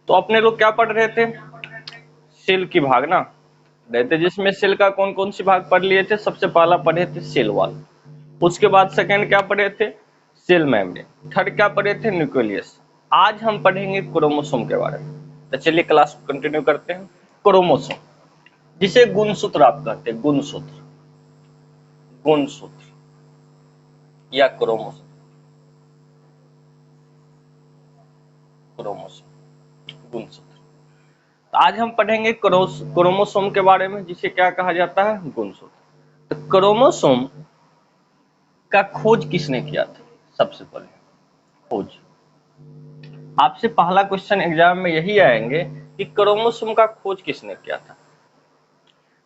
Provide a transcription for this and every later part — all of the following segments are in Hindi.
तो अपने लोग क्या पढ़ रहे थे, सेल की भाग ना रहते, जिसमें सेल का कौन कौन सी भाग पढ़ लिए थे। सबसे पहला पढ़े थे सेल वॉल, उसके बाद सेकंड क्या पढ़े थे, सेल मेम्ब्रेन, थर्ड क्या पढ़े थे, न्यूक्लियस। आज हम पढ़ेंगे क्रोमोसोम के बारे में। तो चलिए क्लास कंटिन्यू करते हैं। क्रोमोसोम, जिसे गुणसूत्र आप कहते हैं, गुणसूत्र, गुणसूत्र या क्रोमोसोम, क्रोमोसोम गुणसूत्र। तो आज हम पढ़ेंगे क्रोमोसोम के बारे में, जिसे क्या कहा जाता है, गुणसूत्र। तो क्रोमोसोम का खोज किसने किया था, सबसे पहले खोज। आपसे पहला क्वेश्चन एग्जाम में यही आएंगे कि क्रोमोसोम का खोज किसने किया था।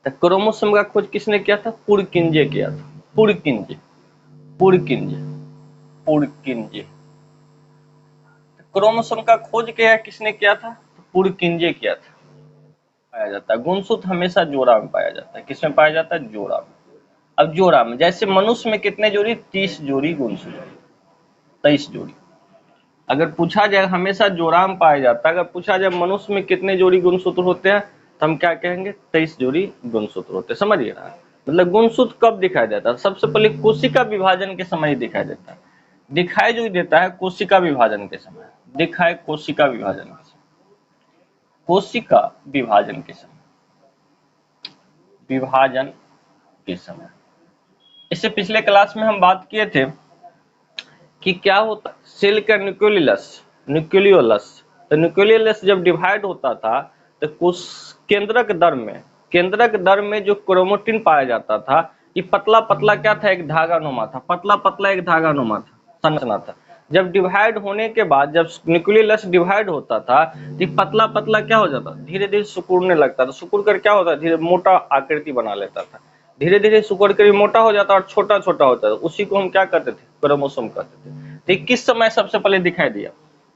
तो क्रोमोसोम का खोज किसने किया था, पुरकिंजे किया था। पुरकिंजे, पुरकिंजे, पुरकिंजे। क्रोमोसोम का खोज किसने किया था, तो पुरकिंजे किया था। पाया जाता है गुणसूत्र हमेशा जोड़ा में पाया जाता है। किसमें पाया जाता है, जोड़ा में। अब जोड़ा में, जैसे मनुष्य में कितने जोड़ी, 30 जोड़ी गुणसूत्र, 23 जोड़ी। अगर पूछा जाए, हमेशा जोड़ा में पाया जाता है। अगर पूछा जाए मनुष्य में कितने जोड़ी गुणसूत्र होते हैं, तो हम क्या कहेंगे, 23 जोड़ी गुणसूत्र होते हैं। समझिए ना, मतलब गुणसूत्र कब दिखाई देता है, सबसे पहले कोशिका विभाजन के समय दिखाई देता है। दिखाई जो देता है कोशिका विभाजन के समय, दिखाई कोशिका विभाजन के समय, कोशिका विभाजन के समय, विभाजन के समय। इससे पिछले क्लास में हम बात किए थे कि क्या होता, सेल का न्यूक्लियस, न्यूक्लियोलस। तो न्यूक्लियोलस जब डिवाइड होता था तो कुछ केंद्रक दर में, केंद्रक दर में जो क्रोमेटिन पाया जाता था, ये पतला पतला क्या था, एक धागा नुमा था, पतला पतला एक धागा नुमा था, संरचना था। जब डिवाइड होने के बाद, जब न्यूक्लियोलस डिवाइड होता था, तो पतला पतला क्या हो जाता, धीरे धीरे सिकुड़ने लगता था। सिकुड़ कर क्या होता, धीरे मोटा आकृति बना लेता था। धीरे धीरे सिकुड़ कर मोटा हो जाता और छोटा छोटा होता था। उसी को हम क्या कहते थे, क्रोमोसोम कहते थे। तो किस समय सबसे पहले दिखाई दिया,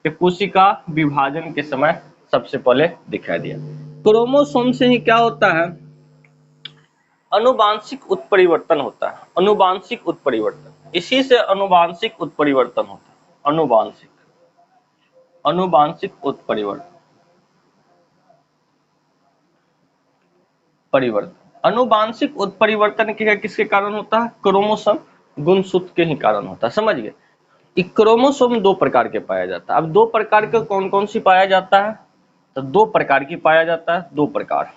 कि कोशिका विभाजन के समय सबसे पहले दिखाई दिया। क्रोमोसोम से ही क्या होता है, अनुवांशिक उत्परिवर्तन होता है। अनुवांशिक उत्परिवर्तन, इसी से अनुवांशिक उत्परिवर्तन होता है। अनुवांशिक, अनुवांशिक उत्परिवर्तन, परिवर्तन। अनुवांशिक उत्परिवर्तन किसके कारण होता है, क्रोमोसोम गुणसूत्र के ही कारण होता है। समझ गए। क्रोमोसोम दो प्रकार के पाया जाता है। अब दो प्रकार के कौन कौन सी पाया जाता है, तो दो प्रकार की पाया जाता है। दो प्रकार,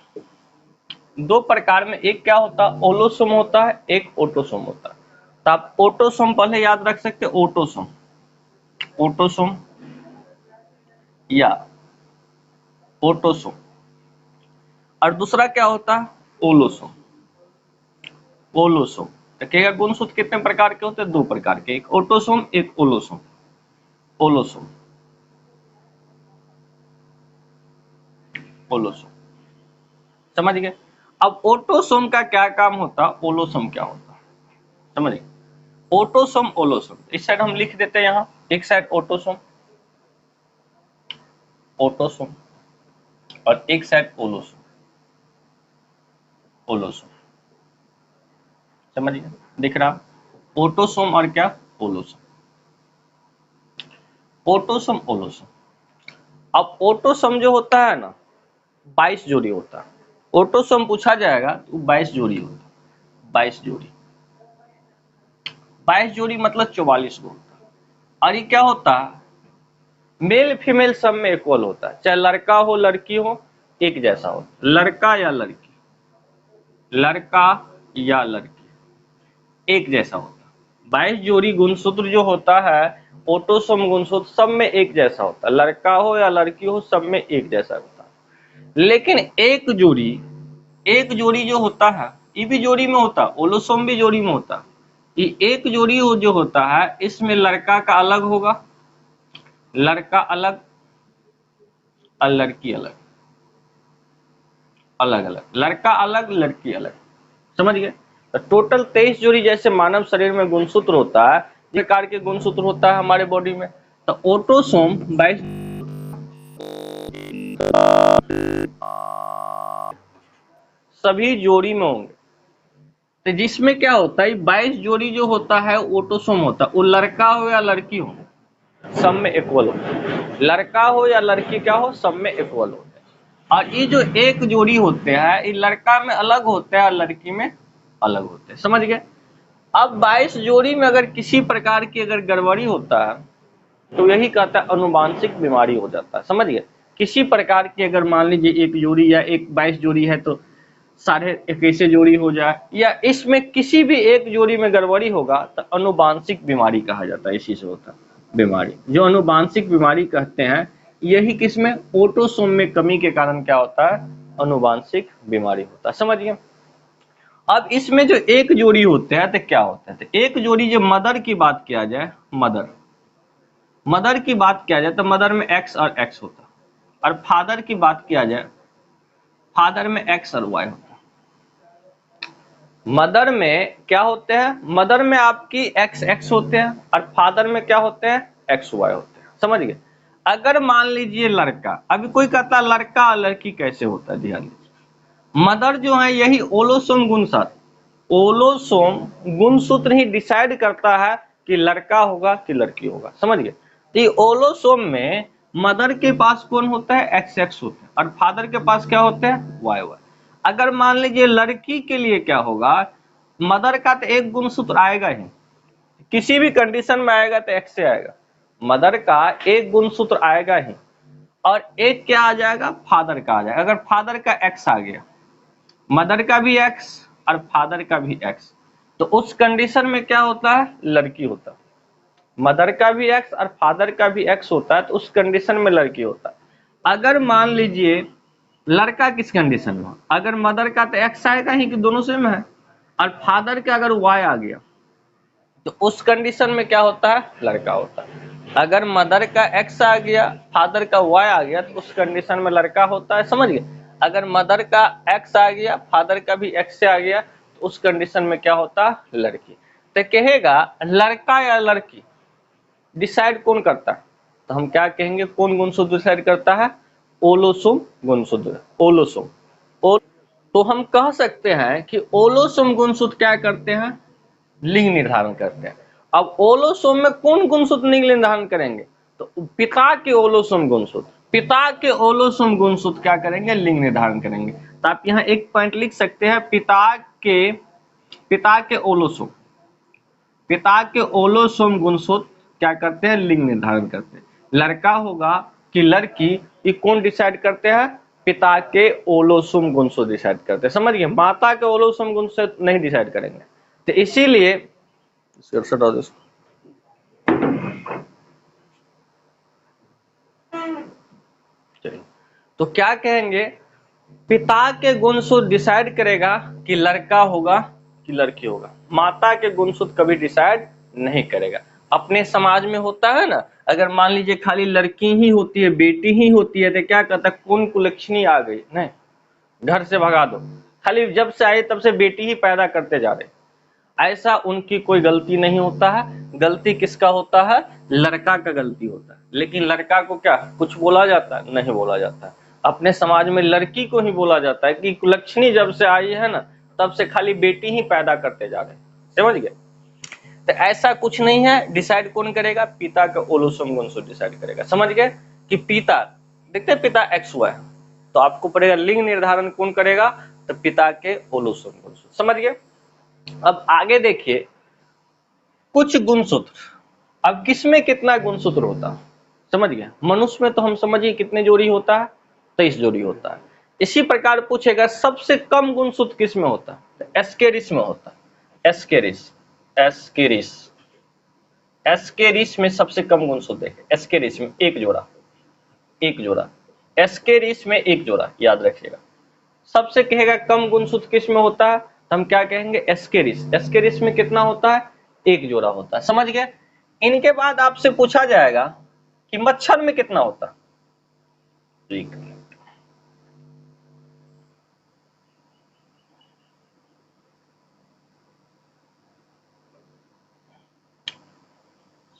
दो प्रकार में एक क्या होता है, ओलोसोम होता है, एक ऑटोसोम होता है। तो आप ऑटोसोम पहले याद रख सकते हैं, ऑटोसोम, ऑटोसोम या ऑटोसोम। और दूसरा क्या होता है, ओलोसोम, ओलोसोम। तो क्या गुणसूत्र कितने प्रकार के होते हैं, दो प्रकार के, एक ऑटोसोम एक ओलोसोम, ओलोसोम, ओलोसोम। समझ गए। अब ऑटोसोम का क्या काम होता, ओलोसोम क्या होता, समझिए। ऑटोसोम ओलोसोम, इस साइड हम लिख देते हैं, यहाँ एक साइड ऑटोसोम, ऑटोसोम, और एक साइड ओलोसोम, ओलोसोम। समझिए, दिख रहा, ऑटोसोम और क्या, ओलोसोम, ऑटोसोम ओलोसोम। अब ऑटोसोम जो होता है ना, 22 जोड़ी होता है। ऑटोसोम पूछा जाएगा तो 22 जोड़ी होता है, 22 जोड़ी, 22 जोड़ी मतलब 44 को होता है। और ये क्या होता है, मेल फीमेल सब में इक्वल होता है, चाहे लड़का हो लड़की हो, एक जैसा हो, लड़का या लड़की, लड़का या लड़की एक जैसा होता है। 22 जोड़ी गुणसूत्र जो होता है, ऑटोसोम गुणसूत्र सब में एक जैसा होता है, लड़का हो या लड़की हो सब में एक जैसा होता है। लेकिन एक जोड़ी, एक जोड़ी जो होता है, ये भी जोड़ी में होता है, ओलोसोम भी जोड़ी में होता है। ये एक जोड़ी जो होता है, इसमें लड़का का अलग होगा, लड़का अलग और लड़की अलग, अलग अलग, लड़का अलग लड़की अलग। समझ गए। तो टोटल 23 जोड़ी, जैसे मानव शरीर में गुणसूत्र होता है, प्रकार के गुणसूत्र होता है हमारे बॉडी में। तो ऑटोसोम 22 सभी जोड़ी में होंगे। तो जिसमें क्या होता है, 22 जोड़ी जो होता है ऑटोसोम होता है, वो लड़का हो या लड़की हो सब में इक्वल होता है, लड़का हो या लड़की क्या हो, सब में इक्वल होते हैं। और ये जो एक जोड़ी होते हैं ये लड़का में अलग होते हैं और लड़की में अलग होते हैं, समझ गए। अब 22 जोड़ी में अगर किसी प्रकार की अगर गड़बड़ी होता है तो यही कहता है अनुवांशिक बीमारी हो जाता है, समझ गए। किसी प्रकार की अगर मान लीजिए एक जोड़ी या एक 22 जोड़ी है तो 21.5 जोड़ी हो जाए, या इसमें किसी भी एक जोड़ी में गड़बड़ी होगा तो अनुवांशिक बीमारी कहा जाता है। इसी से होता है बीमारी, जो अनुवांशिक बीमारी कहते हैं। यही किसमें, ऑटोसोम में कमी के कारण क्या होता है, अनुवांशिक बीमारी होता है, समझिए। अब इसमें जो एक जोड़ी होते हैं तो क्या होता है, तो एक जोड़ी जो मदर की बात किया जाए, मदर की बात किया जाए तो मदर में एक्स और एक्स होता है, और फादर की बात किया जाए फादर में एक्स और वाई होता है। मदर में क्या होते हैं, मदर में आपकी एक्स एक्स होते हैं और फादर में क्या होते हैं, एक्स वाई होते हैं, समझ गए। अगर मान लीजिए लड़का, अभी कोई कहता है लड़का और लड़की कैसे होता है, ध्यान दीजिए। मदर जो है यही ओलोसोम गुणसूत्र ही डिसाइड करता है कि लड़का होगा कि लड़की होगा, समझ गए। तो ओलोसोम में मदर के पास कौन होता है, एक्स एक्स होता है, और फादर के पास क्या होते हैं, वाई वाई। अगर मान लीजिए लड़की के लिए क्या होगा, मदर का तो एक गुणसूत्र आएगा ही, किसी भी कंडीशन में आएगा तो एक्स से आएगा। मदर का एक गुणसूत्र आएगा ही, और एक क्या आ जाएगा, फादर का आ जाएगा। अगर फादर का एक्स आ गया, मदर का भी एक्स और फादर का भी एक्स, तो उस कंडीशन में क्या होता है, लड़की होता है। मदर का भी एक्स और फादर का भी एक्स होता है तो उस कंडीशन में लड़की होता है। अगर मान लीजिए लड़का किस कंडीशन में, अगर मदर का तो एक्स आएगा ही कि दोनों सेम है, और फादर का अगर वाई आ गया तो उस कंडीशन में क्या होता है, लड़का होता है। अगर मदर का एक्स आ गया, फादर का वाई आ गया तो उस कंडीशन में लड़का होता है, समझ गए। अगर मदर का एक्स आ गया, फादर का भी एक्स से आ गया तो उस कंडीशन में क्या होता है, लड़की। तो कहेगा लड़का या लड़की डिसाइड कौन करता है, तो हम क्या कहेंगे, कौन गुणसूत्र डिसाइड करता है, ओलोसोम गुणसूत्र, ओलोसोम। तो हम कह सकते हैं कि ओलोसोम गुणसूत्र क्या करते हैं, लिंग निर्धारण करते हैं। अब ओलोसोम में कौन गुणसूत्र लिंग निर्धारण करेंगे, तो पिता के ओलोसोम गुणसूत्र, पिता के ओलोसोम गुणसूत्र क्या करेंगे, लिंग निर्धारण करेंगे। तो आप यहाँ एक पॉइंट लिख सकते हैं, पिता के ओलोसोम गुणसूत्र क्या करते हैं, लिंग निर्धारण करते हैं। लड़का होगा कि लड़की, ये कौन डिसाइड करते हैं, पिता के ओलोसोम गुणसूत्र डिसाइड करते हैं, समझिए। माता के ओलोसोम गुणसूत्र नहीं डिसाइड करेंगे। तो इसीलिए तो क्या कहेंगे, पिता के गुणसूत्र डिसाइड करेगा कि लड़का होगा कि लड़की होगा, माता के गुणसूत्र कभी डिसाइड नहीं करेगा। अपने समाज में होता है ना, अगर मान लीजिए खाली लड़की ही होती है, बेटी ही होती है, तो क्या कहता है, कौन कुलक्षणी आ गई, नहीं घर से भगा दो, खाली जब से आए तब से बेटी ही पैदा करते जा रहे। ऐसा उनकी कोई गलती नहीं होता है, गलती किसका होता है, लड़का का गलती होता है। लेकिन लड़का को क्या कुछ बोला जाता है, नहीं बोला जाता है। अपने समाज में लड़की को ही बोला जाता है कि कुलक्षणी जब से आई है ना तब से खाली बेटी ही पैदा करते जा रहे, समझ गए। तो ऐसा कुछ नहीं है, डिसाइड कौन करेगा, पिता का ओलोसोम गुणसूत्र डिसाइड करेगा, समझ गए। कि पिता, देखते पिता एक्स हुआ है तो आपको पड़ेगा लिंग निर्धारण कौन करेगा, तो पिता के ओलोसोम गुणसूत्र, समझ गए। अब आगे देखिए कुछ गुणसूत्र, अब किसमें कितना गुणसूत्र होता है, समझ गए। मनुष्य में तो हम समझिए कितने जोड़ी होता है, 23 जोड़ी होता है। इसी प्रकार पूछेगा सबसे कम गुणसूत्र किस में होता है, तो एस्केरिस में होता है। एस्केरिस में सबसे कम गुणसूत्र देखें, एस्केरिस में एक जोड़ा, एस्केरिस में एक जोड़ा, याद रखिएगा। सबसे कहेगा कम गुणसूत्र किस में होता है, हम क्या कहेंगे, एस्केरिस में कितना होता है, एक जोड़ा होता है, समझ गए। इनके बाद आपसे पूछा जाएगा कि मच्छर में कितना होता है।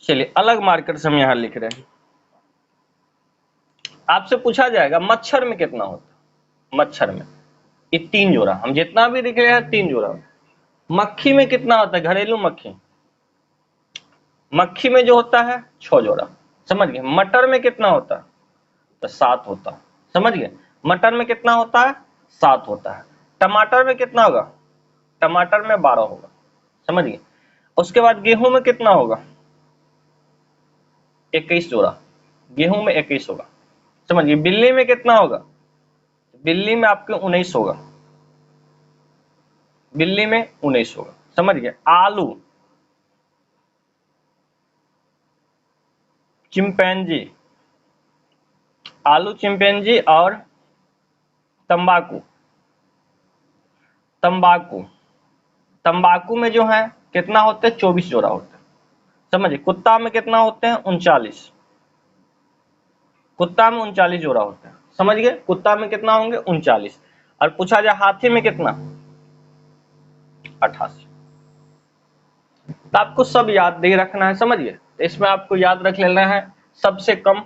चलिए अलग मार्कर से हम यहां लिख रहे हैं। आपसे पूछा जाएगा मच्छर में कितना होता है, मच्छर में ये 3 जोड़ा, हम जितना भी लिख रहे हैं 3 जोड़ा। मक्खी में कितना होता है, घरेलू मक्खी में जो होता है 6 जोड़ा, समझ गए। मटर में कितना होता है, तो 7 होता है, समझ गए। मटर में कितना होता है, 7 होता है। टमाटर में कितना होगा, टमाटर में 12 होगा, समझ गए। उसके बाद गेहूं में कितना होगा, 21 जोड़ा, गेहूं में 21 होगा, समझ गए। बिल्ली में कितना होगा, बिल्ली में आपके 19 होगा, बिल्ली में 19 होगा, समझ गए। आलू, चिंपैंजी, आलू, चिंपैंजी और तंबाकू, तंबाकू, तंबाकू में जो है कितना होते हैं, 24 जोड़ा होते हैं, समझिए। कुत्ता में कितना होते हैं, 39, कुत्ता में 39 जोड़ा होते हैं, समझ गए। कुत्ता में कितना होंगे, 39। और पूछा जाए हाथी में कितना, 88। तो आपको सब याद दे रखना है, समझिए। तो इसमें आपको याद रख लेना है, सबसे कम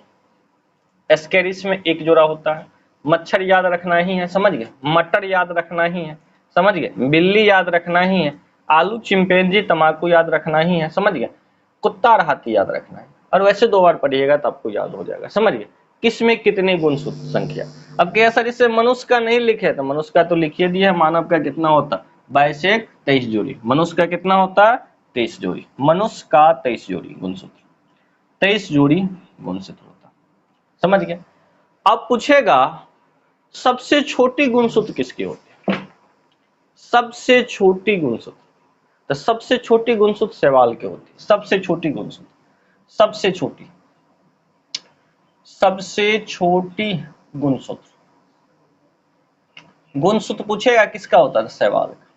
एस्केरिस में 1 जोड़ा होता है। मच्छर याद रखना ही है, समझ गए। मटर याद रखना ही है, समझ गए। बिल्ली याद रखना ही है। आलू, चिंपैंजी, तंबाकू याद रखना ही है, समझ गए। कुत्ता और हाथी याद रखना है। और वैसे 2 बार पढ़िएगा तो आपको याद हो जाएगा, समझ गए। किसमें कितनी गुणसूत्र संख्या। अब क्या सर इससे मनुष्य का नहीं लिखे, तो मनुष्य का तो लिखिए दिया है। मानव का कितना होता है, 22 1 23 जोड़ी। मनुष्य का कितना होता है, 23 जोड़ी। मनुष्य का 23 जोड़ी गुणसूत्र, 23 जोड़ी गुणसूत्र होता है, समझ गए। अब पूछेगा सबसे छोटी गुणसूत्र किसकी होती है, सबसे छोटी गुणसूत्र। तो सबसे छोटी गुणसूत्र शैवाल की होती है, सबसे छोटी गुणसूत्र, सबसे छोटी, सबसे छोटी गुणसूत्र। गुणसूत्र पूछेगा किसका होता है, शैवाल का,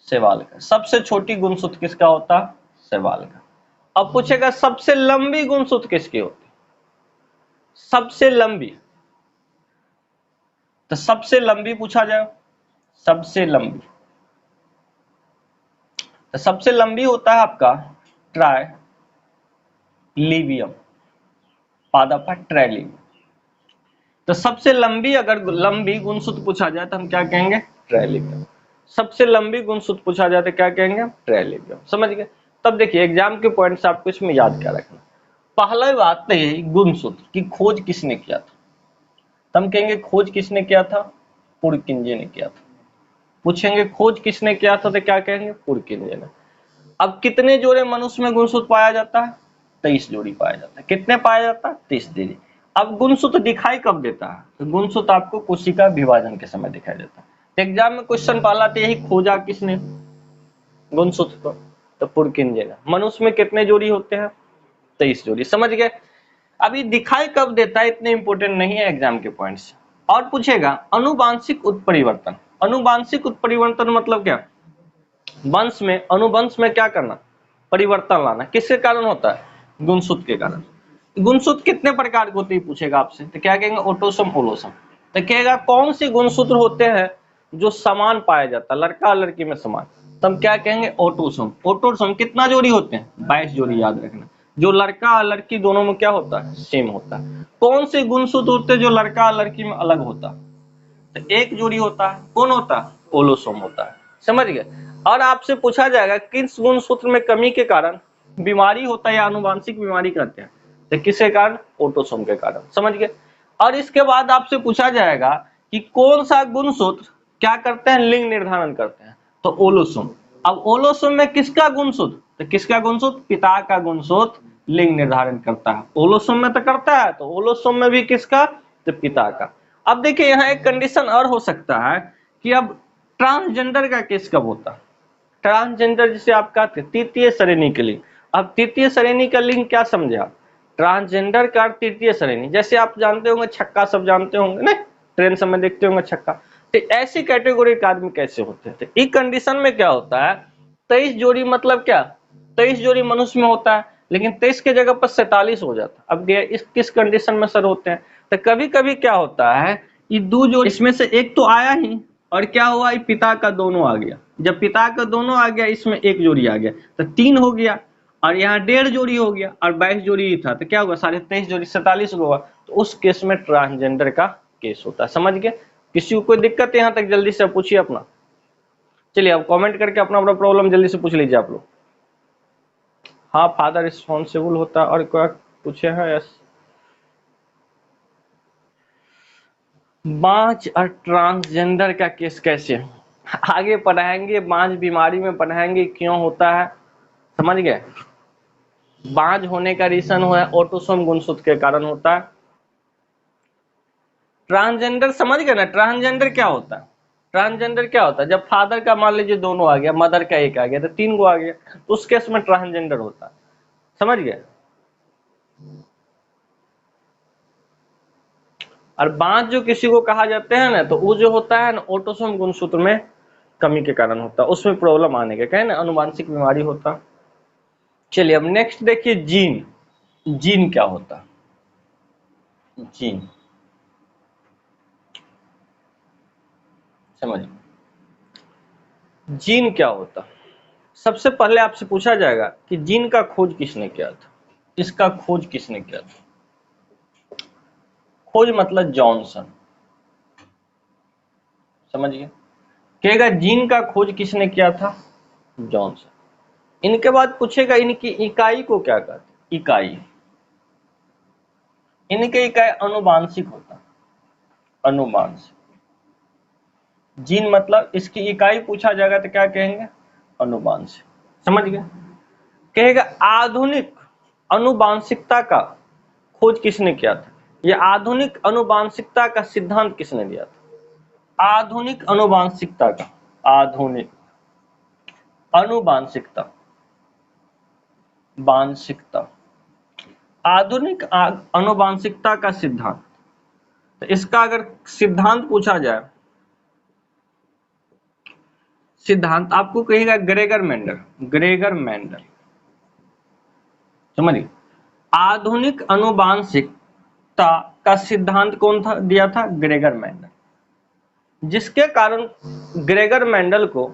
शैवाल का। सबसे छोटी गुणसूत्र किसका होता है, शैवाल का। अब पूछेगा सबसे लंबी गुणसूत्र किसकी होती है, सबसे लंबी। तो सबसे लंबी पूछा जाए, सबसे लंबी, तो सबसे लंबी होता है आपका ट्राइलिबियम, पादप ट्राइलिबियम। तो सबसे लंबी, अगर लंबी गुणसूत्र पूछा जाए तो हम क्या कहेंगे, ट्राइलिबियम। सबसे लंबी गुणसूत्र पूछा जाए तो क्या कहेंगे, ट्राइलिबियम, समझ गए। तब देखिए एग्जाम के पॉइंट्स आपको इसमें याद क्या रखना। पहला बात तो यही, गुणसूत्र की खोज किसने किया था, तो हम कहेंगे खोज किसने किया था, पुरकिंजे ने किया था। पूछेंगे खोज किसने किया था तो क्या कहेंगे, पुरकिंजे ने। अब कितने जोड़े मनुष्य में गुणसूत्र पाया जाता है, 23 जोड़ी पाया जाता है। कितने पाया जाता है, 23 जोड़ी। अब गुणसूत्र दिखाई कब देता है, तो गुणसूत्र आपको कोशिका विभाजन के समय दिखाई देता है। एग्जाम में क्वेश्चन पहला तो यही, खोजा किसने गुणसूत्र को, तो पुरकिंजे ने। मनुष्य में कितने जोड़ी होते हैं, 23 जोड़ी, समझ गए। अभी दिखाई कब देता है इतने इंपोर्टेंट नहीं है एग्जाम के पॉइंट्स। और पूछेगा अनुवांशिक उत्परिवर्तन। अनुवांशिक उत्परिवर्तन मतलब क्या, वंश में, अनुवंश में क्या करना, परिवर्तन लाना। किसके कारण होता है, गुणसूत्र के कारण। गुणसूत्र कितने प्रकार के होते हैं पूछेगा आपसे, तो क्या कहेंगे, ऑटोसोम, ओलोसोम। तो कहेगा कौन सी गुणसूत्र होते हैं जो समान पाया जाता है, लड़का और लड़की में समान, तब क्या कहेंगे, ऑटोसोम। ऑटोसोम कितना जोड़ी होते हैं, 22 जोड़ी, याद रखना। जो लड़का और लड़की दोनों में क्या होता है, सेम होता है। कौन से गुणसूत्र होते हैं जो लड़का और लड़की में अलग होता है, तो 1 जोड़ी होता है, कौन होता है, ओलोसोम होता है, समझ गए। और आपसे पूछा जाएगा किस गुणसूत्र में कमी के कारण बीमारी होता है या आनुवांशिक बीमारी कहते हैं, तो किसके कारण, ऑटोसोम के कारण, समझ गए। और इसके बाद आपसे पूछा जाएगा कि कौन सा गुणसूत्र क्या करते हैं, लिंग निर्धारण करते हैं, तो ओलोसोम। अब ओलोसोम में किसका गुणसूत्र, तो किसका गुणसूत्र, पिता का गुणसूत्र लिंग निर्धारण करता है। ओलोसोम में तो करता है, तो ओलोसोम में भी किसका, तो पिता का। अब देखिए यहाँ एक कंडीशन और हो सकता है कि अब ट्रांसजेंडर का केस कब होता है। ट्रांसजेंडर जिसे आप कहते हैं तृतीय श्रेणी के लिंग। अब तृतीय श्रेणी का लिंग क्या समझे आप, ट्रांसजेंडर का तृतीय श्रेणी, जैसे आप जानते होंगे छक्का, सब जानते होंगे ना, ट्रेन सब में देखते होंगे छक्का। तो ऐसी कैटेगरी के आदमी कैसे होते हैं, तो इस कंडीशन में क्या होता है, 23 जोड़ी मतलब क्या, 23 जोड़ी मनुष्य में होता है, लेकिन 23 के जगह पर 47 हो जाता है। अब इस किस कंडीशन में सर होते हैं, तो कभी कभी क्या होता है, ये 2 जोड़ी, इसमें से एक तो आया ही, और क्या हुआ, ये पिता का दोनों आ गया। जब पिता का दोनों आ गया, इसमें 1 जोड़ी आ गया, तो 3 हो गया, और यहाँ 1.5 जोड़ी हो गया, और 22 जोड़ी ही था, तो क्या होगा, 23.5 जोड़ी 47 होगा। तो उस केस में ट्रांसजेंडर का केस होता है, समझ गए। किसी को कोई दिक्कत है यहाँ तक, जल्दी से पूछिए अपना। चलिए अब कमेंट करके अपना अपना प्रॉब्लम जल्दी से पूछ लीजिए आप लोग। हाँ फादर रिस्पॉन्सिबल होता है। और क्या पूछे हैं? यस। बांझ और ट्रांसजेंडर का केस कैसे? आगे पढ़ाएंगे, बांझ बीमारी में पढ़ाएंगे क्यों होता है, समझ गए। बांझ होने का रीजन है ऑटोसोम गुणसूत्र के कारण होता है। ट्रांसजेंडर समझ गए ना, ट्रांसजेंडर क्या होता है? ट्रांसजेंडर क्या होता है? जब फादर का मान लीजिए दोनों आ गया, मदर का एक आ गया, तो 3 गो आ गया, तो उस केस में ट्रांसजेंडर होता है, समझ गए। और बांझ जो किसी को कहा जाते हैं ना, तो वो जो होता है ना ऑटोसोम गुणसूत्र में कमी के कारण होता है, उसमें प्रॉब्लम आने के कहे ना अनुवांशिक बीमारी होता। चलिए अब नेक्स्ट देखिए, जीन। जीन क्या होता है? जीन समझिए, जीन क्या होता। सबसे पहले आपसे पूछा जाएगा कि जीन का खोज किसने किया था, इसका खोज किसने किया था। खोज मतलब जॉनसन, समझिए। कहेगा जीन का खोज किसने किया था, जॉनसन। इनके बाद पूछेगा इनकी इकाई को क्या कहते, इकाई। इनके इकाई अनुवांशिक होता, अनुवांशिक। जीन मतलब इसकी इकाई पूछा जाएगा तो क्या कहेंगे, अनुवांशिक, समझ गए। कहेगा आधुनिक अनुवांशिकता का खोज किसने किया था, यह आधुनिक अनुवांशिकता का सिद्धांत किसने दिया था। आधुनिक अनुवांशिकता का, आधुनिक अनुवांशिकता, वांशिकता, आधुनिक अनुवांशिकता का सिद्धांत। तो इसका अगर सिद्धांत पूछा जाए, सिद्धांत आपको कहेगा ग्रेगर मेंडल, ग्रेगर मेंडल, समझिए। आधुनिक अनुवांशिकता का सिद्धांत कौन था दिया था, ग्रेगर मेंडल, जिसके कारण ग्रेगर मेंडल को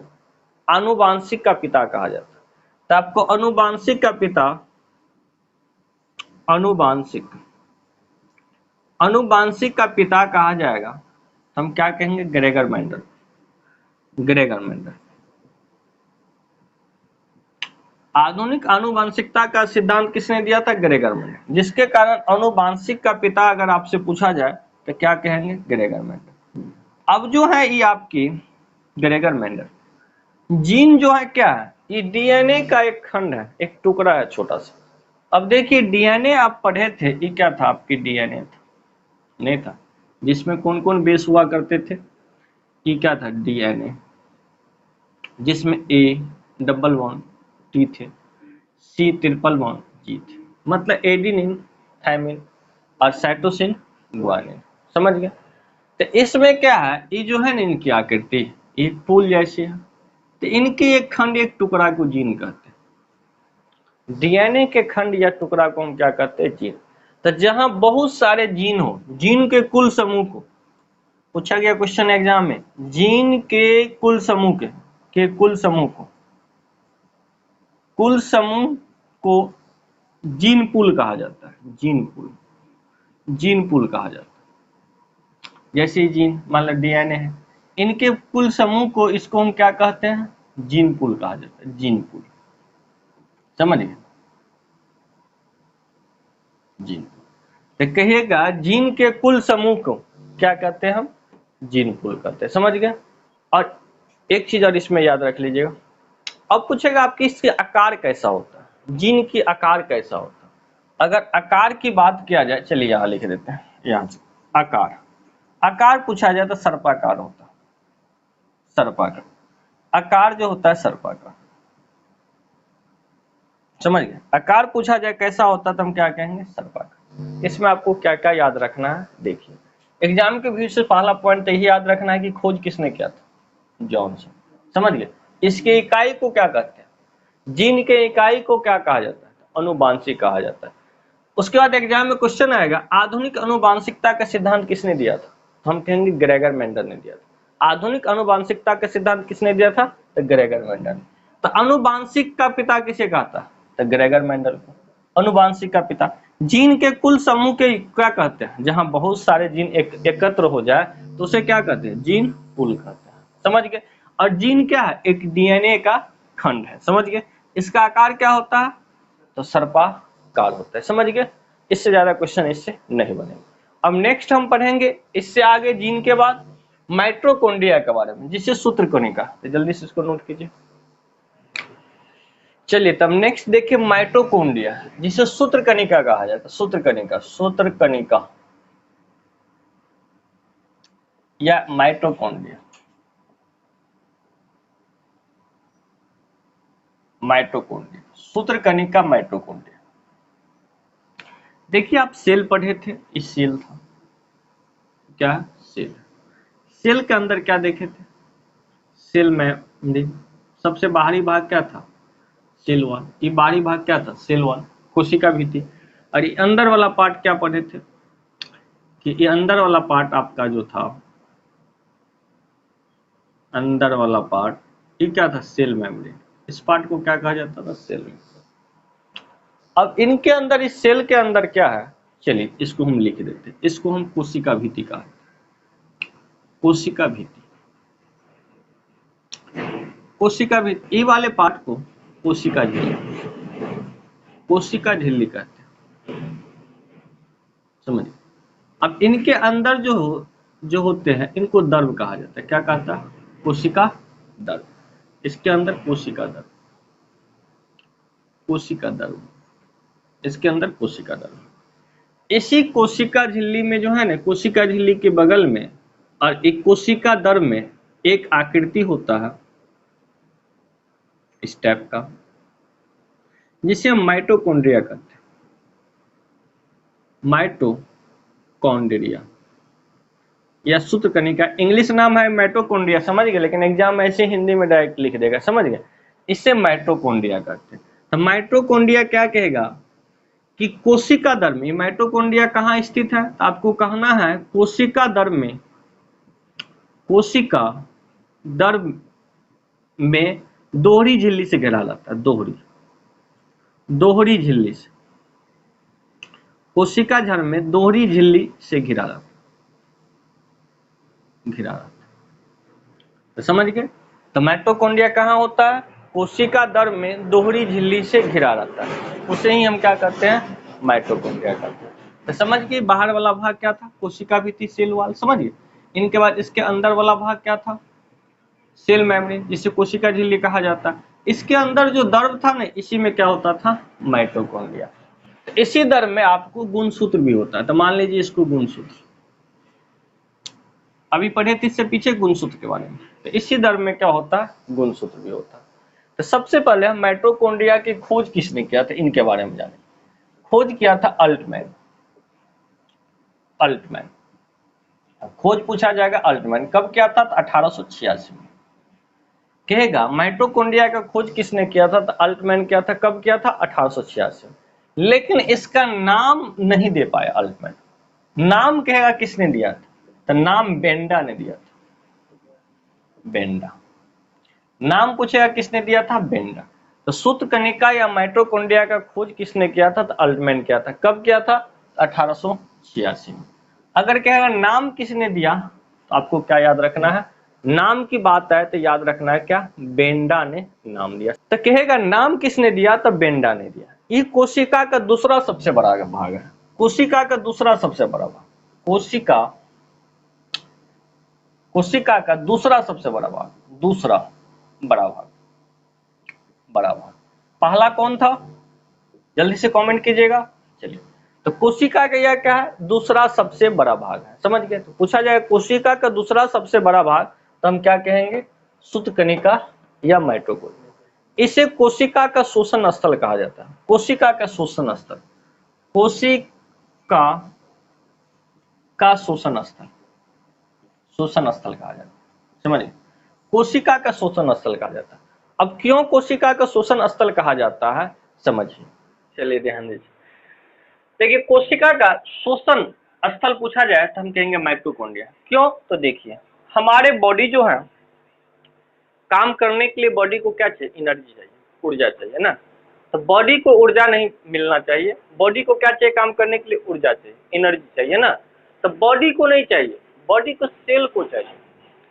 आनुवांशिक का पिता कहा जाता है। तो आपको आनुवांशिक का पिता, आनुवांशिक, आनुवांशिक का पिता कहा जाएगा, हम क्या कहेंगे, ग्रेगर मेंडल, ग्रेगर मेंडल। आधुनिक आनुवांशिकता का सिद्धांत किसने दिया था, ग्रेगर मेंडल, जिसके कारण आनुवांशिक का पिता अगर आपसे पूछा जाए तो क्या कहेंगे, ग्रेगर मेंडल। अब जो है ये आपकी ग्रेगर मेंडल, जीन जो है क्या है, ये डीएनए का एक खंड है, एक टुकड़ा है छोटा सा। अब देखिए डीएनए आप पढ़े थे, ये क्या था आपकी, डीएनए था, नहीं था, जिसमें कौन कौन बेस हुआ करते थे, ये क्या था, डीएनए, जिसमें ए डबल वन टी थे, सी ट्रिपल वन जी थे, मतलब एडिनिन, थायमिन और साइटोसिन, गुआनिन, समझ गए। तो इसमें क्या है, ये जो है ना इनकी आकृति एक फूल जैसी है, तो इनके एक खंड एक टुकड़ा को जीन कहते हैं। डीएनए के खंड या टुकड़ा को हम क्या कहते हैं, जीन। तो जहां बहुत सारे जीन हो, जीन के कुल समूह को पूछा गया क्वेश्चन एग्जाम में, जीन के कुल समूह के कुल समूह को, कुल समूह को जीन पूल कहा जाता है, जीन पूल, जीन पूल कहा जाता है। जैसे जीन मान लो डीएनए है, इनके कुल समूह को, इसको हम क्या कहते हैं, जीन पूल कहा जाता है, जीन पूल, समझिए, जीन। तो कहिएगा जीन के कुल समूह को क्या कहते हैं हम, जीन पूल कहते हैं, समझ गए। और एक चीज और इसमें याद रख लीजिएगा, अब पूछेगा आपकी इसके आकार कैसा होता है, जीन की आकार कैसा होता है। अगर आकार की बात किया जाए, चलिए यहाँ लिख देते हैं, यहाँ से आकार, आकार पूछा जाए तो सर्पाकार होता है, सर्पाकार, आकार जो होता है सर्पाकार, समझ गए। आकार पूछा जाए कैसा होता है तो हम क्या कहेंगे, सर्पाकार। इसमें आपको क्या क्या याद रखना है, देखिए एग्जाम के व्यू से पहला पॉइंट यही याद रखना है कि खोज किसने किया था, जॉनसन, समझ गए। इसकी इकाई को क्या कहते हैं, जीन के इकाई को क्या कहा जाता है, अनुवांशिक कहा जाता है। उसके बाद एग्जाम में क्वेश्चन आएगा आधुनिक अनुवांशिकता का सिद्धांत किसने दिया था, हम कहेंगे ग्रेगर मेंडल ने दिया था। आधुनिक अनुवांशिकता का सिद्धांत किसने दिया था, तो ग्रेगर मेंडल। तो अनुवांशिक का पिता किसे कहता है, तो ग्रेगर मेंडल को, अनुवांशिक का पिता। जीन के कुल समूह के क्या कहते हैं, जहां बहुत सारे जीन एकत्र हो जाए तो उसे क्या कहते हैं, जीन पूल कहते हैं, समझ गए। और जीन क्या है, एक डीएनए का खंड है, समझ गए। इसका आकार क्या होता है, तो सर्पाकार होता है। समझ गए? इससे ज्यादा क्वेश्चन इससे नहीं बनेगा। अब नेक्स्ट हम पढ़ेंगे इससे आगे जीन के बाद माइटोकॉन्ड्रिया के बारे में, जिसे सूत्रकणिका। तो जल्दी से इसको नोट कीजिए। चलिए तब नेक्स्ट देखिए माइटोकॉन्ड्रिया, जिसे सूत्रकणिका कहा जाता है। सूत्रकणिका, सूत्रकणिका या माइटोकॉन्ड्रिया, माइटोकॉन्ड्रिया, सूत्रकणिका, माइटोकॉन्ड्रिया। देखिए आप सेल पढ़े थे, इस सेल था क्या, सेल। सेल के अंदर क्या देखे थे, सेल में सबसे बाहरी भाग क्या था, सेल वॉल। ये बाहरी भाग क्या था, सेल वॉल, कोशिका भी थी। और ये अंदर वाला पार्ट क्या पढ़े थे कि ये अंदर वाला पार्ट आपका जो था, अंदर वाला पार्ट, ये क्या था, सेल मेम्ब्रेन। इस पार्ट को क्या कहा जाता था, सेल मेम्ब्रेन। अब इनके अंदर, इस सेल के अंदर क्या है, चलिए इसको हम लिख देते हैं। इसको हम कोशिका भित्ति कहा, कोशिका भित्ति, कोशिका भित्ति। ये वाले पार्ट को कोशिका झिल्ली, कोशिका झिल्ली कहते हैं। समझिए। अब इनके अंदर जो होते हैं, इनको दर्भ कहा जाता है। क्या कहता है, कोशिका दर्भ। इसके अंदर कोशिका दर्भ, कोशिका दर्भ, इसके अंदर कोशिका दर्भ। इसी कोशिका झिल्ली में जो है ना, कोशिका झिल्ली के बगल में और एक कोशिका दर्भ में एक आकृति होता है इस टाइप का, जिसे हम माइटोकॉन्ड्रिया कहते हैं। माइटोकॉन्ड्रिया या सूत्रकणिका, इंग्लिश नाम है माइटोकॉन्ड्रिया, समझ गए। लेकिन एग्जाम ऐसे हिंदी में डायरेक्ट लिख देगा, समझ गए। इससे माइटोकॉन्ड्रिया कहते हैं। तो माइटोकॉन्ड्रिया क्या कहेगा कि कोशिका दर्भ में, माइटोकॉन्ड्रिया कहाँ स्थित है, तो आपको कहना है कोशिका दर्भ में, कोशिका दर्भ में दोहरी झिल्ली से घेरा जाता है। दोहरी, दोहरी झिल्ली से, कोशिका झर में दोहरी झिल्ली से घिरा जाता, घिरा जाता। तो समझ गए। तो माइटोकॉन्ड्रिया कहाँ होता है, कोशिका दर्भ में दोहरी झिल्ली से घिरा रहता है, उसे ही हम क्या कहते हैं, माइटोकॉन्ड्रिया कहते हैं। तो समझ गए, बाहर वाला भाग क्या था, कोशिका भित्ति, सेल वॉल। समझिए। इनके बाद इसके अंदर वाला भाग क्या था, सेल मेम्ब्रेन, जिसे कोशिका झिल्ली कहा जाता है। इसके अंदर जो दर्भ था ना, इसी में क्या होता था, माइटोकॉन्ड्रिया। तो इसी दर्भ में आपको गुणसूत्र भी होता है। तो मान लीजिए इसको गुणसूत्र, अभी पढ़े थे इससे पीछे गुणसूत्र के बारे में। तो इसी दर्भ में क्या होता है, गुणसूत्र भी होता है। तो सबसे पहले हम माइटोकॉन्ड्रिया की खोज किसने किया था, इनके बारे में जाने। खोज किया था अल्टमैन, अल्टमैन। खोज पूछा जाएगा अल्टमैन कब किया था, तो 1886 में। कहेगा माइटोकॉन्ड्रिया का खोज किसने किया था, तो अल्टमैन किया था। कब किया था, 1886 में। लेकिन इसका नाम नहीं दे पाया अल्टमैन। नाम कहेगा किसने दिया था, तो नाम बेंडा ने दिया था, बेंडा। नाम पूछेगा किसने दिया था, बेंडा। तो सूत्रकणिका या माइटोकॉन्ड्रिया का खोज किसने किया था, तो अल्टमैन किया था। कब किया था, 1886 में। अगर कहेगा नाम किसने दिया, तो आपको क्या याद रखना है, नाम की बात आए तो याद रखना है क्या, बेंडा ने नाम दिया। तो कहेगा नाम किसने दिया, तो बेंडा ने दिया। ये कोशिका का दूसरा सबसे बड़ा भाग है, कोशिका का दूसरा सबसे बड़ा भाग, कोशिका, कोशिका का दूसरा सबसे बड़ा भाग, दूसरा बड़ा भाग, बड़ा भाग। पहला कौन था, जल्दी से कमेंट कीजिएगा। चलिए, तो कोशिका का यह क्या है, दूसरा सबसे बड़ा भाग है। समझ गए। तो पूछा जाए कोशिका का दूसरा सबसे बड़ा भाग, तो हम क्या कहेंगे, सूत्रकणिका या माइटोकॉन्ड्रिया। इसे कोशिका का शोषण स्थल कहा जाता है। कोशिका का शोषण स्थल, कोशिका का शोषण स्थल, शोषण स्थल कहा जाता है। समझिए, कोशिका का शोषण स्थल कहा जाता है। अब क्यों कोशिका का शोषण स्थल कहा जाता है, समझिए। चलिए ध्यान दीजिए। देखिए, कोशिका का शोषण स्थल पूछा जाए तो हम कहेंगे माइटोकॉन्ड्रिया। क्यों, तो देखिए हमारे बॉडी जो है, काम करने के लिए बॉडी को क्या चाहिए, एनर्जी चाहिए, ऊर्जा चाहिए ना। तो बॉडी को ऊर्जा नहीं मिलना चाहिए, बॉडी को क्या चाहिए, काम करने के लिए ऊर्जा चाहिए, एनर्जी चाहिए ना। तो बॉडी को नहीं चाहिए, बॉडी को सेल को चाहिए।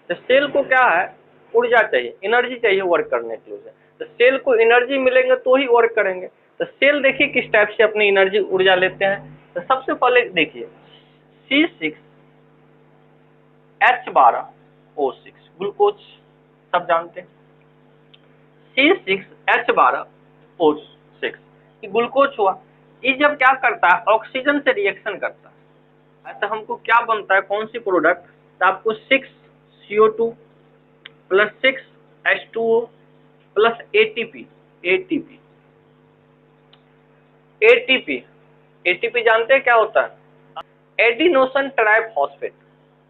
तो सेल को क्या है, ऊर्जा चाहिए, एनर्जी चाहिए वर्क करने के लिए। तो सेल को एनर्जी मिलेंगे तो ही वर्क करेंगे। तो सेल देखिए किस टाइप से अपनी एनर्जी ऊर्जा लेते हैं। तो सबसे पहले देखिए C6H12O6 ग्लूकोज, सब जानते हैं C6H12O6 ग्लूकोज हुआ। ये जब क्या करता है, ऑक्सीजन से रिएक्शन करता है, तो हमको क्या बनता है, कौन सी प्रोडक्ट, तो आपको 6CO2 plus 6H2O plus ATP। ATP जानते हैं क्या होता है, एडिनोसिन ट्राइफॉस्फेट,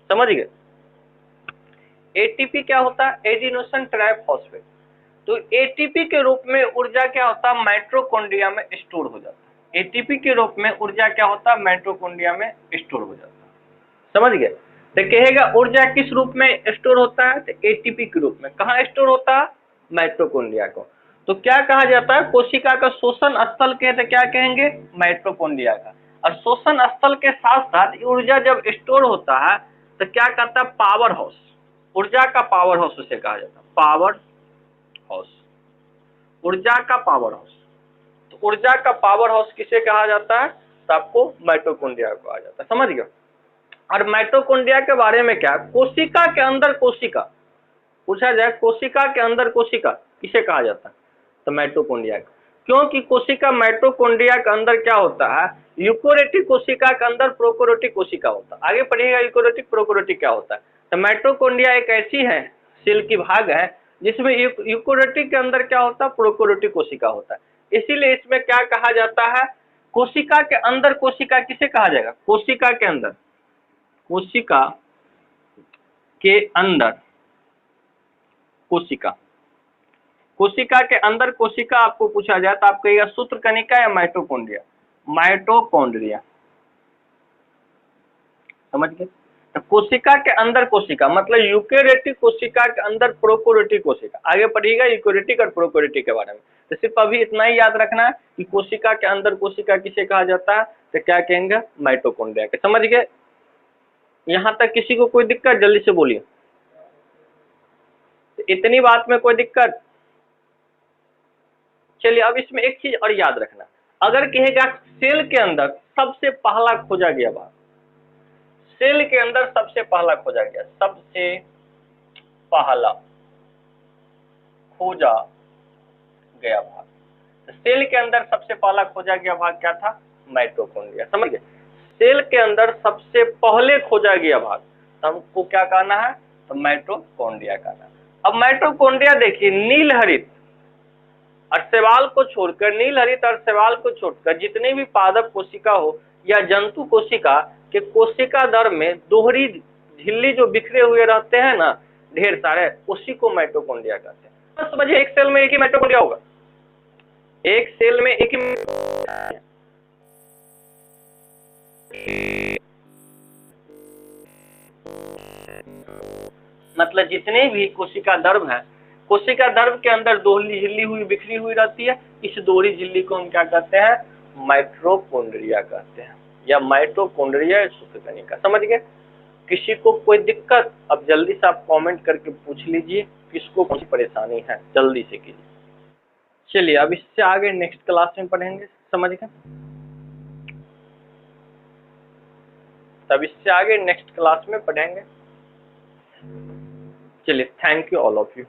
समझ गए। एटीपी क्या होता है, एडिनोसिन ट्राइफॉस्फेट। तो एटीपी के रूप में ऊर्जा क्या होता है, माइटोकॉन्ड्रिया में स्टोर हो जाता है। एटीपी के रूप में ऊर्जा क्या होता है, माइटोकॉन्ड्रिया में स्टोर हो जाता है, समझ गए। तो कहेगा ऊर्जा किस रूप में स्टोर होता है, तो एटीपी के रूप में। कहाँ स्टोर होता है, माइटोकॉन्ड्रिया को। तो क्या कहा जाता है, कोशिका का शोषण स्थल कहते क्या कहेंगे, माइटोकॉन्ड्रिया का। और शोषण स्थल के साथ साथ ऊर्जा जब स्टोर होता है तो क्या कहता है, पावर हाउस, ऊर्जा का पावर हाउस उसे कहा जाता है, पावर हाउस, ऊर्जा का पावर हाउस। तो ऊर्जा का पावर हाउस किसे कहा जाता है, तो आपको माइटोकॉन्ड्रिया को कहा जाता है, समझ गए। और माइटोकॉन्ड्रिया के बारे में क्या, कोशिका के अंदर कोशिका, पूछा जाए कोशिका के अंदर कोशिका किसे कहा जाता है, तो माइटोकॉन्ड्रिया। क्योंकि कोशिका माइटोकॉन्ड्रिया के अंदर क्या होता है, यूकोरियोटिक कोशिका के अंदर प्रोकैरियोटिक कोशिका होता है। आगे पढ़िएगा यूकोरियोटिक प्रोकैरियोटिक क्या होता है। तो माइटोकॉन्ड्रिया एक ऐसी है सेल की भाग है जिसमें यूकोरियोटिक के अंदर क्या होता है, प्रोकैरियोटिक कोशिका होता है। इसीलिए इसमें क्या कहा जाता है, कोशिका के अंदर कोशिका किसे कहा जाएगा, कोशिका के अंदर, कोशिका के अंदर कोशिका, कोशिका के अंदर कोशिका आपको पूछा जाए तो आप कहिएगा सूत्रकणिका या माइटोकॉन्ड्रिया, माइटोकॉन्ड्रिया, समझ गए। तो कोशिका के अंदर कोशिका मतलब यूकेरियोटिक कोशिका के अंदर प्रोकैरियोटिक कोशिका। आगे पढ़िएगा यूकेरियोटिक और प्रोकैरियोटिक के बारे में। तो सिर्फ अभी इतना ही याद रखना है कि कोशिका के अंदर कोशिका किसे कहा जाता है, तो क्या कहेंगे, माइटोकॉन्ड्रिया के, समझ गए। यहां तक किसी को कोई दिक्कत, जल्दी से बोलिए। इतनी बात में कोई दिक्कत, चलिए अब इसमें एक चीज और याद रखना, अगर कहेगा सेल के अंदर सबसे पहला खोजा गया भाग, सेल के अंदर सबसे पहला खोजा गया, सबसे पहला खोजा गया भाग, तो सेल के अंदर सबसे पहला खोजा गया भाग क्या था, माइटोकॉन्ड्रिया, समझ गए। सेल के अंदर सबसे पहले खोजा गया भाग, तो हमको क्या कहना है, तो माइटोकॉन्ड्रिया कहना है। अब माइटोकॉन्ड्रिया देखिए नील हरित और शैवाल को छोड़कर, नील हरित और शैवाल को छोड़कर जितने भी पादप कोशिका हो या जंतु कोशिका के कोशिका दर में दोहरी झिल्ली जो बिखरे हुए रहते हैं ना ढेर सारे, उसी को माइटोकॉन्ड्रिया कहते हैं। बस समझिए एक सेल में एक ही माइटोकॉन्ड्रिया होगा, एक सेल में एक ही, मतलब जितने भी कोशिका द्रव है, कोशिका द्रव के अंदर दोहरी झिल्ली हुई बिखरी हुई रहती है, इस दोहरी झिल्ली को हम क्या कहते हैं, माइटोकॉन्ड्रिया कहते हैं, या माइटोकॉन्ड्रिया सूत्रकणिका, समझ गए। किसी को कोई दिक्कत, अब जल्दी से आप कमेंट करके पूछ लीजिए किसको कोई परेशानी है, जल्दी से कीजिए। चलिए अब इससे आगे नेक्स्ट क्लास में पढ़ेंगे, समझ गए। तब इससे आगे नेक्स्ट क्लास में पढ़ेंगे। चलिए, thank you all of you.